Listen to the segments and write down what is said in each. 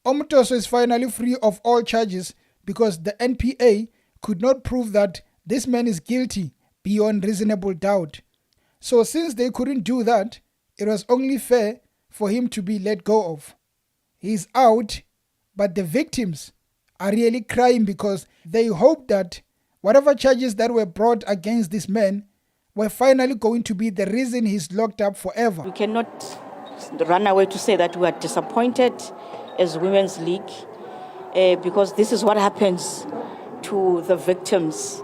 Omotoso is finally free of all charges because the NPA could not prove that this man is guilty beyond reasonable doubt. So since they couldn't do that, it was only fair for him to be let go of. He's out, but the victims are really crying because they hope that whatever charges that were brought against this man were finally going to be the reason he's locked up forever. We cannot run away to say that we are disappointed as Women's League because this is what happens to the victims.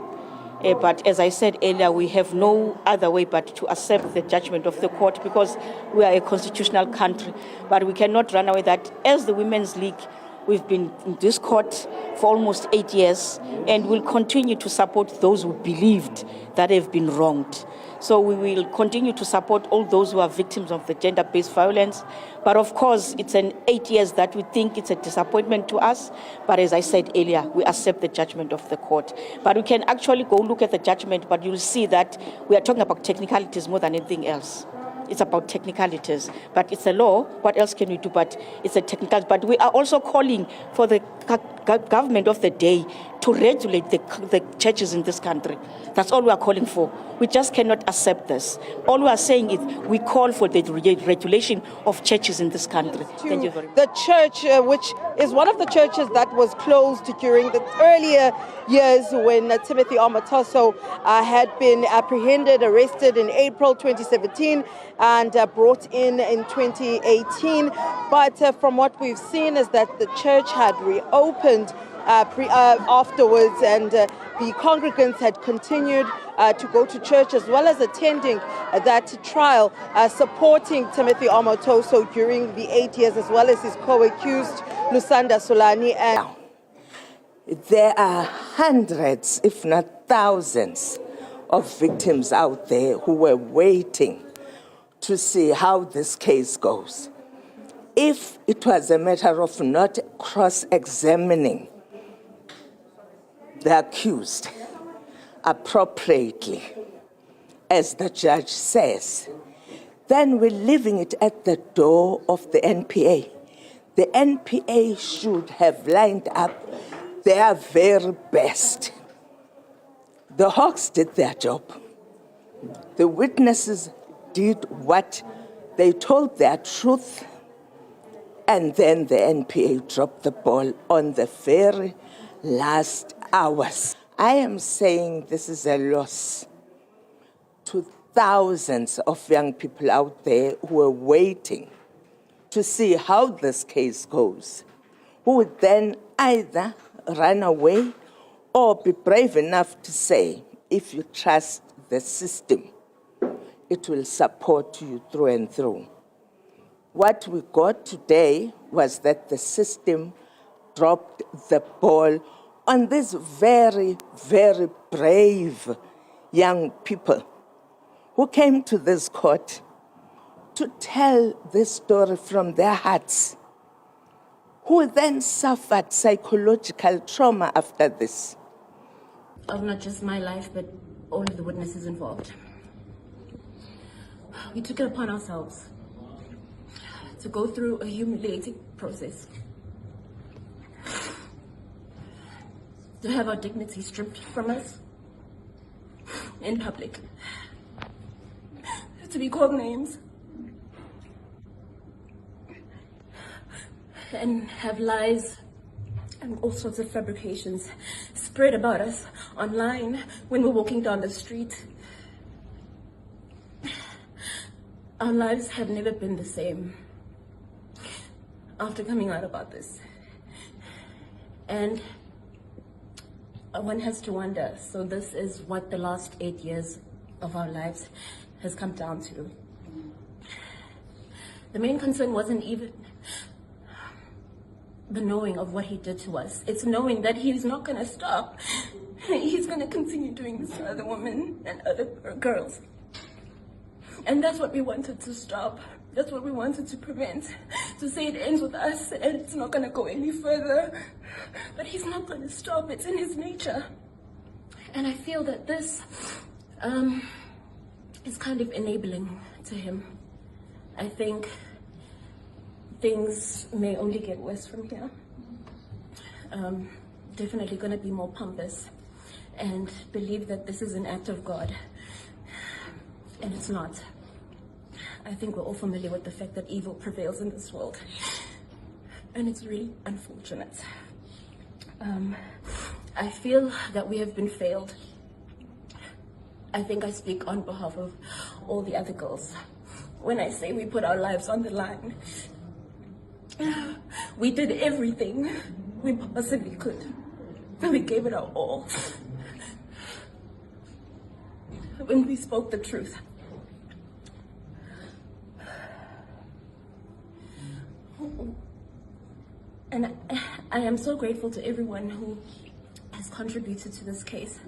But as I said earlier, we have no other way but to accept the judgment of the court because we are a constitutional country. But we cannot run away that as the Women's League, we've been in this court for almost 8 years and will continue to support those who believed that have been wronged. So we will continue to support all those who are victims of the gender-based violence. But of course, it's an 8 years that we think it's a disappointment to us. But as I said earlier, we accept the judgment of the court. But we can actually go look at the judgment, but you'll see that we are talking about technicalities more than anything else. It's about technicalities, but it's a law. What else can we do? But it's a technical. But we are also calling for the government of the day to regulate the churches in this country. That's all we are calling for. We just cannot accept this. All we are saying is we call for the regulation of churches in this country. Thank you very much. The church, which is one of the churches that was closed during the earlier years when Timothy Omotoso had been apprehended, arrested in April 2017 and brought in 2018. But from what we've seen is that the church had reopened afterwards, and the congregants had continued to go to church as well as attending that trial, supporting Timothy Omotoso during the 8 years, as well as his co-accused Lusanda Solani. And there are hundreds, if not thousands, of victims out there who were waiting to see how this case goes. If it was a matter of not cross-examining the accused appropriately, as the judge says, then we're leaving it at the door of the NPA. The NPA should have lined up their very best. The Hawks did their job. The witnesses did what they told their truth, and then the NPA dropped the ball on the very last hours. I am saying this is a loss to thousands of young people out there who are waiting to see how this case goes, who would then either run away or be brave enough to say, if you trust the system, it will support you through and through. What we got today was that the system dropped the ball on these very, very brave young people who came to this court to tell this story from their hearts, who then suffered psychological trauma after this. Of not just my life, but all of the witnesses involved. We took it upon ourselves to go through a humiliating process, to have our dignity stripped from us in public, to be called names, and have lies and all sorts of fabrications spread about us online when we're walking down the street. Our lives have never been the same after coming out about this. And one has to wonder, so this is what the last 8 years of our lives has come down to. The main concern wasn't even the knowing of what he did to us. It's knowing that he's not going to stop. He's going to continue doing this to other women and other girls. And that's what we wanted to stop. That's what we wanted to prevent. To say it ends with us and it's not going to go any further. But he's not going to stop. It's in his nature. And I feel that this is kind of enabling to him. I think things may only get worse from here. Definitely going to be more pompous and believe that this is an act of God. And it's not. I think we're all familiar with the fact that evil prevails in this world. And it's really unfortunate. I feel that we have been failed. I think I speak on behalf of all the other girls when I say we put our lives on the line. We did everything we possibly could. We gave it our all. When we spoke the truth. And I am so grateful to everyone who has contributed to this case.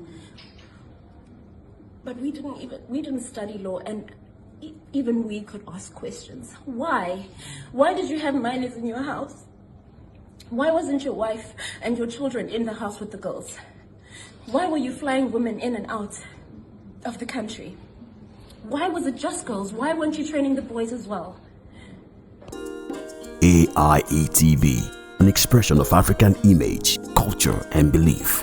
But we didn't study law, and even we could ask questions. Why? Why did you have minors in your house? Why wasn't your wife and your children in the house with the girls? Why were you flying women in and out of the country? Why was it just girls? Why weren't you training the boys as well? AIE TV, an expression of African image, culture, and belief.